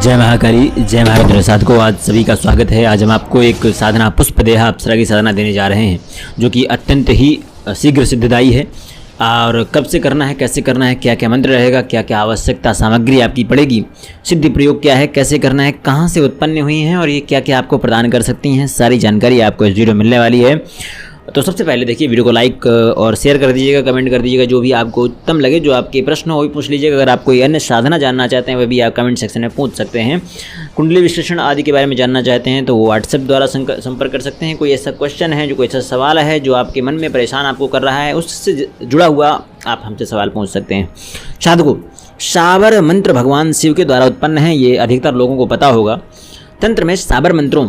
जय महाकाली, जय महारुद्र। साधकों, आज सभी का स्वागत है। आज हम आपको एक साधना पुष्पदेहा अप्सरा की साधना देने जा रहे हैं, जो कि अत्यंत ही शीघ्र सिद्धदायी है। और कब से करना है, कैसे करना है, क्या क्या मंत्र रहेगा, क्या क्या आवश्यकता सामग्री आपकी पड़ेगी, सिद्धि प्रयोग क्या है, कैसे करना है, कहाँ से उत्पन्न हुई हैं और ये क्या क्या आपको प्रदान कर सकती हैं, सारी जानकारी आपको इस वीडियो में मिलने वाली है। तो सबसे पहले देखिए, वीडियो को लाइक और शेयर कर दीजिएगा, कमेंट कर दीजिएगा, जो भी आपको उत्तम लगे, जो आपके प्रश्न हो वो भी पूछ लीजिएगा। अगर आप कोई अन्य साधना जानना चाहते हैं वह भी आप कमेंट सेक्शन में पूछ सकते हैं। कुंडली विश्लेषण आदि के बारे में जानना चाहते हैं तो वो व्हाट्सएप द्वारा संपर्क कर सकते हैं। कोई ऐसा क्वेश्चन है, जो कोई ऐसा सवाल है जो आपके मन में परेशान आपको कर रहा है, उससे जुड़ा हुआ आप हमसे सवाल पूछ सकते हैं। साधकों, साबर मंत्र भगवान शिव के द्वारा उत्पन्न है, ये अधिकतर लोगों को पता होगा। तंत्र में साबर मंत्रों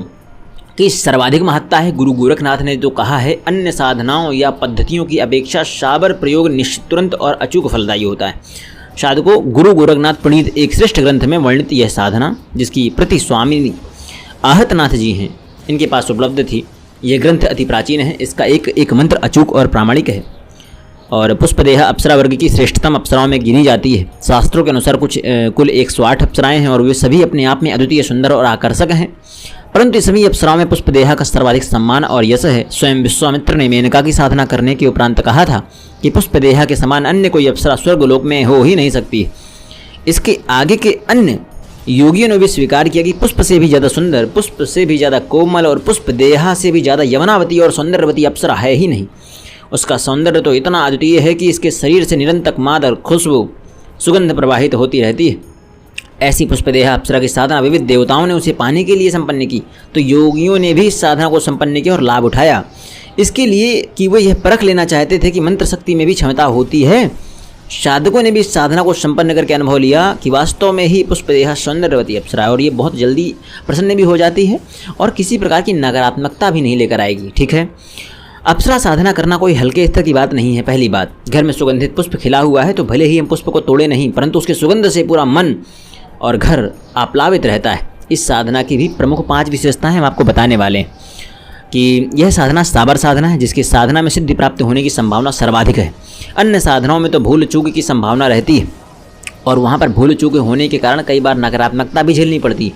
की सर्वाधिक महत्ता है। गुरु गोरखनाथ ने जो कहा है, अन्य साधनाओं या पद्धतियों की अपेक्षा साबर प्रयोग निश्चित, तुरंत और अचूक फलदायी होता है। साधकों, गुरु गोरखनाथ प्रणीत एक श्रेष्ठ ग्रंथ में वर्णित यह साधना, जिसकी प्रति स्वामी आहतनाथ जी हैं, इनके पास उपलब्ध थी। यह ग्रंथ अति प्राचीन है। इसका एक मंत्र अचूक और प्रामाणिक है और पुष्पदेहा अप्सरा वर्ग की श्रेष्ठतम अप्सराओं में गिनी जाती है। शास्त्रों के अनुसार कुल 108 अप्सराएं हैं और वे सभी अपने आप में अद्वितीय, सुंदर और आकर्षक हैं। परंतु इस सभी अप्सराओं में पुष्पदेहा का सर्वाधिक सम्मान और यश है। स्वयं विश्वामित्र ने मेनका की साधना करने के उपरांत कहा था कि पुष्पदेहा के समान अन्य कोई अप्सरा स्वर्गलोक में हो ही नहीं सकती। इसके आगे के अन्य योगियों ने भी स्वीकार किया कि पुष्प से भी ज़्यादा सुंदर, पुष्प से भी ज़्यादा कोमल और पुष्पदेहा से भी ज़्यादा यवनावती और सौंदर्यवती अप्सरा है ही नहीं। उसका सौंदर्य तो इतना अद्वितीय है कि इसके शरीर से निरंतर मादर खुशबू सुगंध प्रवाहित होती रहती है। ऐसी पुष्पदेहा अप्सरा की साधना विविध देवताओं ने उसे पाने के लिए संपन्न की, तो योगियों ने भी इस साधना को संपन्न किया और लाभ उठाया। इसके लिए कि वो यह परख लेना चाहते थे कि मंत्र शक्ति में भी क्षमता होती है। साधकों ने भी इस साधना को संपन्न करके अनुभव लिया कि वास्तव में ही पुष्पदेहा सौंदर्यवती अप्सरा है और ये बहुत जल्दी प्रसन्न भी हो जाती है और किसी प्रकार की नकारात्मकता भी नहीं लेकर आएगी। ठीक है, अप्सरा साधना करना कोई हल्के स्तर की बात नहीं है। पहली बात, घर में सुगंधित पुष्प खिला हुआ है तो भले ही हम पुष्प को तोड़े नहीं, परंतु उसके सुगंध से पूरा मन और घर आप्लावित रहता है। इस साधना की भी प्रमुख 5 विशेषताएं हम आपको बताने वाले हैं कि यह साधना साबर साधना है, जिसकी साधना में सिद्धि प्राप्त होने की संभावना सर्वाधिक है। अन्य साधनाओं में तो भूल चूक की संभावना रहती है और वहाँ पर भूल चूक होने के कारण कई बार नकारात्मकता भी झेलनी पड़ती है,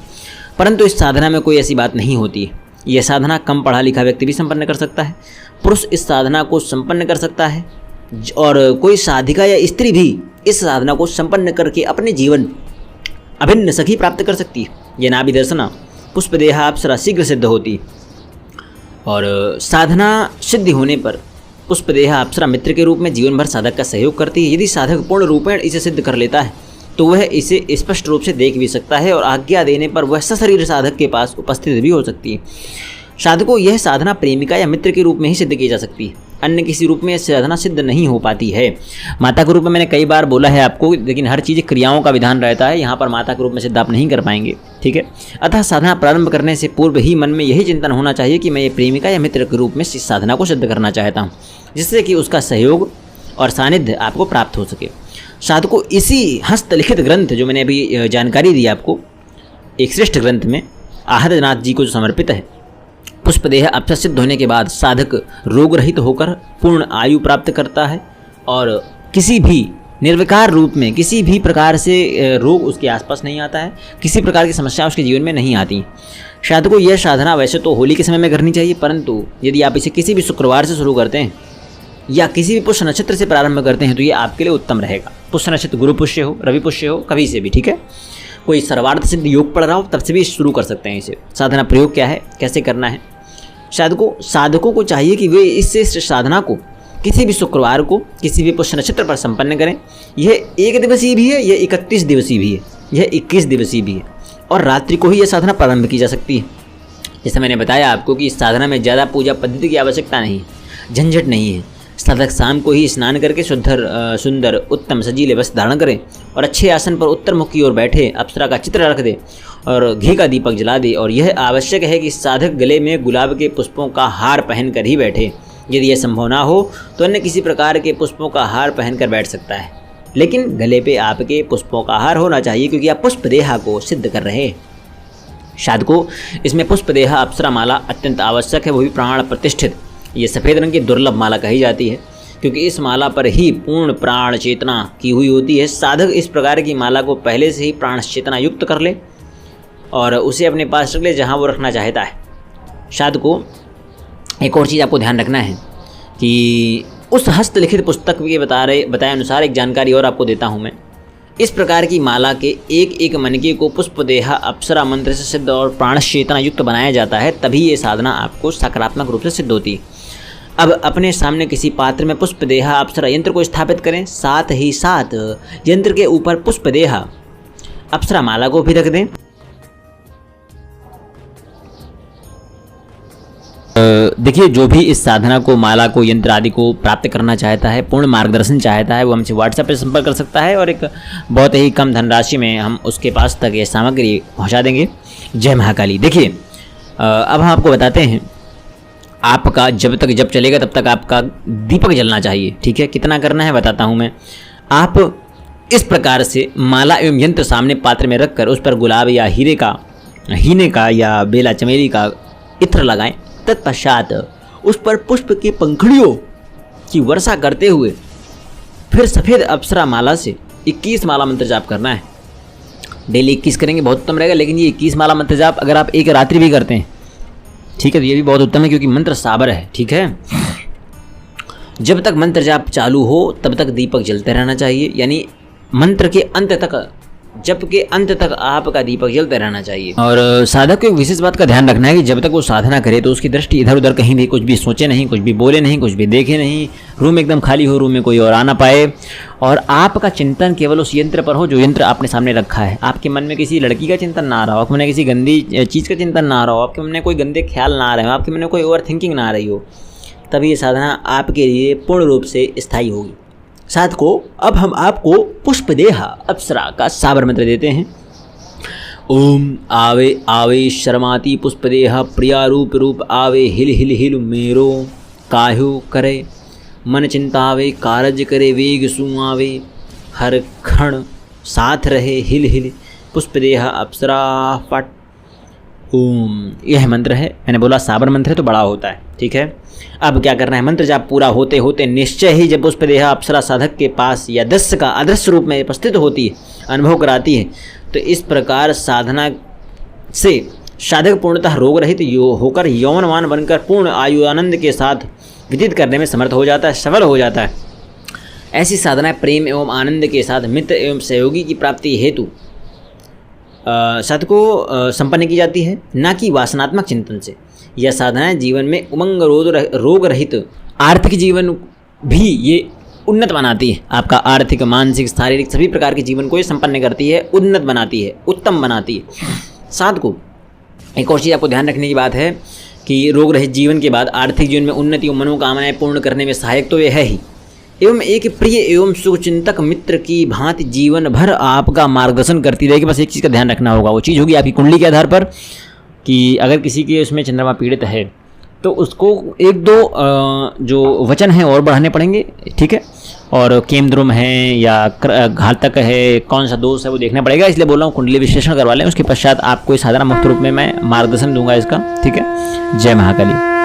परंतु इस साधना में कोई ऐसी बात नहीं होती है। यह साधना कम पढ़ा लिखा व्यक्ति भी संपन्न कर सकता है, पुरुष इस साधना को संपन्न कर सकता है और कोई साधिका या स्त्री भी इस साधना को संपन्न करके अपने जीवन अभिन्न सखी प्राप्त कर सकती है। यह नाभि दर्शना पुष्पदेहा अप्सरा शीघ्र सिद्ध होती और साधना सिद्धि होने पर पुष्पदेहा अप्सरा मित्र के रूप में जीवन भर साधक का सहयोग करती है। यदि साधक पूर्ण रूपेण इसे सिद्ध कर लेता है तो वह इसे स्पष्ट रूप से देख भी सकता है और आज्ञा देने पर वह सशरीर साधक के पास उपस्थित भी हो सकती है। साधकों, यह साधना प्रेमिका या मित्र के रूप में ही सिद्ध की जा सकती है, अन्य किसी रूप में यह साधना सिद्ध नहीं हो पाती है। माता के रूप में मैंने कई बार बोला है आपको, लेकिन हर चीज़ क्रियाओं का विधान रहता है। यहाँ पर माता के रूप में सिद्ध आप नहीं कर पाएंगे। ठीक है, अतः साधना प्रारंभ करने से पूर्व ही मन में यही चिंतन होना चाहिए कि मैं ये प्रेमिका या मित्र के रूप में इस साधना को सिद्ध करना चाहता हूँ, जिससे कि उसका सहयोग और सानिध्य आपको प्राप्त हो सके। साधकों, इसी हस्तलिखित ग्रंथ जो मैंने अभी जानकारी दी आपको, एक श्रेष्ठ ग्रंथ में आहतनाथ जी को जो समर्पित है, पुष्पदेहा अप्सरा सिद्ध होने के बाद साधक रोग रहित होकर पूर्ण आयु प्राप्त करता है और किसी भी निर्विकार रूप में किसी भी प्रकार से रोग उसके आसपास नहीं आता है, किसी प्रकार की समस्या उसके जीवन में नहीं आती। साधकों, यह साधना वैसे तो होली के समय में करनी चाहिए, परंतु यदि आप इसे किसी भी शुक्रवार से शुरू करते हैं या किसी भी पुष्य नक्षत्र से प्रारंभ करते हैं तो ये आपके लिए उत्तम रहेगा। पुष्य नक्षत्र गुरु पुष्य हो, रवि पुष्य हो, कभी से भी। ठीक है, कोई सर्वार्थ सिद्ध योग पढ़ रहा हो तब से भी शुरू कर सकते हैं इसे। साधना प्रयोग क्या है, कैसे करना है। साधकों को चाहिए कि वे इस साधना को किसी भी शुक्रवार को किसी भी पुष्य नक्षत्र पर संपन्न करें। यह 1 दिवसीय भी है, यह 31 दिवसीय भी है, यह 21 दिवसीय भी है और रात्रि को ही यह साधना प्रारंभ की जा सकती है। जैसे मैंने बताया आपको कि इस साधना में ज़्यादा पूजा पद्धति की आवश्यकता नहीं है, झंझट नहीं है। साधक शाम को ही स्नान करके सुंदर उत्तम सजीले वस्त्र धारण करें और अच्छे आसन पर उत्तर मुख की ओर बैठे अप्सरा का चित्र रख दे और घी का दीपक जला दे। और यह आवश्यक है कि साधक गले में गुलाब के पुष्पों का हार पहनकर ही बैठे। यदि यह संभव ना हो तो अन्य किसी प्रकार के पुष्पों का हार पहनकर बैठ सकता है, लेकिन गले पे आपके पुष्पों का हार होना चाहिए, क्योंकि आप पुष्पदेहा को सिद्ध कर रहे हैं। साधकों, इसमें पुष्पदेहा अप्सरा माला अत्यंत आवश्यक है, वो भी प्राण प्रतिष्ठित। ये सफ़ेद रंग की दुर्लभ माला कही जाती है, क्योंकि इस माला पर ही पूर्ण प्राण चेतना की हुई होती है। साधक इस प्रकार की माला को पहले से ही प्राण चेतना युक्त कर ले और उसे अपने पास रख ले जहाँ वो रखना चाहता है। साधक को एक और चीज़ आपको ध्यान रखना है कि उस हस्तलिखित पुस्तक के बताए अनुसार एक जानकारी और आपको देता हूँ मैं। इस प्रकार की माला के एक एक मनके को पुष्पदेहा अप्सरा मंत्र से सिद्ध और प्राण चेतना युक्त बनाया जाता है, तभी ये साधना आपको सकारात्मक रूप से सिद्ध होती है। अब अपने सामने किसी पात्र में पुष्पदेहा अप्सरा यंत्र को स्थापित करें, साथ ही साथ यंत्र के ऊपर पुष्पदेहा अप्सरा माला को भी रख दें। देखिए, जो भी इस साधना को, माला को, यंत्र आदि को प्राप्त करना चाहता है, पूर्ण मार्गदर्शन चाहता है, वो हमसे व्हाट्सएप पर संपर्क कर सकता है और एक बहुत ही कम धनराशि में हम उसके पास तक ये सामग्री पहुंचा देंगे। जय महाकाली। देखिए, अब हम आपको बताते हैं, आपका जब तक जब चलेगा तब तक आपका दीपक जलना चाहिए। ठीक है, कितना करना है बताता हूँ मैं। आप इस प्रकार से माला एवं यंत्र सामने पात्र में रखकर उस पर गुलाब या हीने का या बेला चमेली का इत्र लगाएं। तत्पश्चात उस पर पुष्प की पंखुड़ियों की वर्षा करते हुए फिर सफ़ेद अप्सरा माला से 21 माला मंत्र जाप करना है। डेली 21 करेंगे, बहुत उत्तम रहेगा। लेकिन ये 21 माला मंत्र जाप अगर आप एक रात्रि भी करते हैं, ठीक है, तो ये भी बहुत उत्तम है, क्योंकि मंत्र साबर है। ठीक है, जब तक मंत्र जाप चालू हो तब तक दीपक जलते रहना चाहिए, यानी मंत्र के अंत तक, जप के अंत तक आपका दीपक जलते रहना चाहिए। और साधक को एक विशेष बात का ध्यान रखना है कि जब तक वो साधना करे तो उसकी दृष्टि इधर उधर कहीं भी कुछ भी सोचे नहीं, कुछ भी बोले नहीं, कुछ भी देखे नहीं। रूम एकदम खाली हो, रूम में कोई और आ ना पाए, और आपका चिंतन केवल उस यंत्र पर हो जो यंत्र आपने सामने रखा है। आपके मन में किसी लड़की का चिंतन ना आ रहा हो, आपके मन में किसी गंदी चीज़ का चिंतन ना आ रहा हो, आपके मन में कोई गंदे ख्याल ना आ रहे हो, आपके मन में कोई ओवर थिंकिंग ना आ रही हो, तभी ये साधना आपके लिए पूर्ण रूप से स्थायी होगी। साधको, अब हम आपको पुष्पदेहा अप्सरा का साबर मंत्र देते हैं। ओम आवे आवे शर्माती पुष्पदेहा प्रिया रूप रूप आवे हिल हिल हिल मेरो काहु करे मन चिंतावे कारज करे वेग सुआवे हर क्षण साथ रहे हिल हिल पुष्पदेहा अप्सरा फट। ओम, यह मंत्र है। मैंने बोला साबर मंत्र है तो बड़ा होता है। ठीक है, अब क्या करना है, मंत्र जाप पूरा होते होते निश्चय ही जब पुष्पदेहा अप्सरा साधक के पास या दस्य का अदृश्य रूप में उपस्थित होती है, अनुभव कराती है, तो इस प्रकार साधना से साधक पूर्णतः रोग रहित होकर यौवनवान बनकर पूर्ण आयु आनंद के साथ व्यतीत करने में समर्थ हो जाता है, सफल हो जाता है। ऐसी साधना प्रेम एवं आनंद के साथ मित्र एवं सहयोगी की प्राप्ति हेतु साधक को संपन्न की जाती है, न कि वासनात्मक चिंतन से। यह साधनाएं जीवन में उमंग रोग रहित आर्थिक जीवन भी ये उन्नत बनाती है। आपका आर्थिक, मानसिक, शारीरिक सभी प्रकार के जीवन को ये संपन्न करती है, उन्नत बनाती है, उत्तम बनाती है। साधक को एक और चीज़ आपको ध्यान रखने की बात है कि रोग रहित जीवन के बाद आर्थिक जीवन में उन्नति और मनोकामनाएं पूर्ण करने में सहायक तो यह है ही, एवं एक प्रिय एवं सुचिंतक मित्र की भांति जीवन भर आपका मार्गदर्शन करती रहेगी। बस एक चीज़ का ध्यान रखना होगा, वो चीज़ होगी आपकी कुंडली के आधार पर, कि अगर किसी के उसमें चंद्रमा पीड़ित है तो उसको एक दो जो वचन हैं और बढ़ाने पड़ेंगे। ठीक है, और केमद्रुम है या घातक है, कौन सा दोष है वो देखना पड़ेगा। इसलिए बोल रहा हूँ कुंडली विश्लेषण करवा लें, उसके पश्चात आपको इस साधारण मुक्त रूप में मैं मार्गदर्शन दूंगा इसका। ठीक है, जय महाकाली।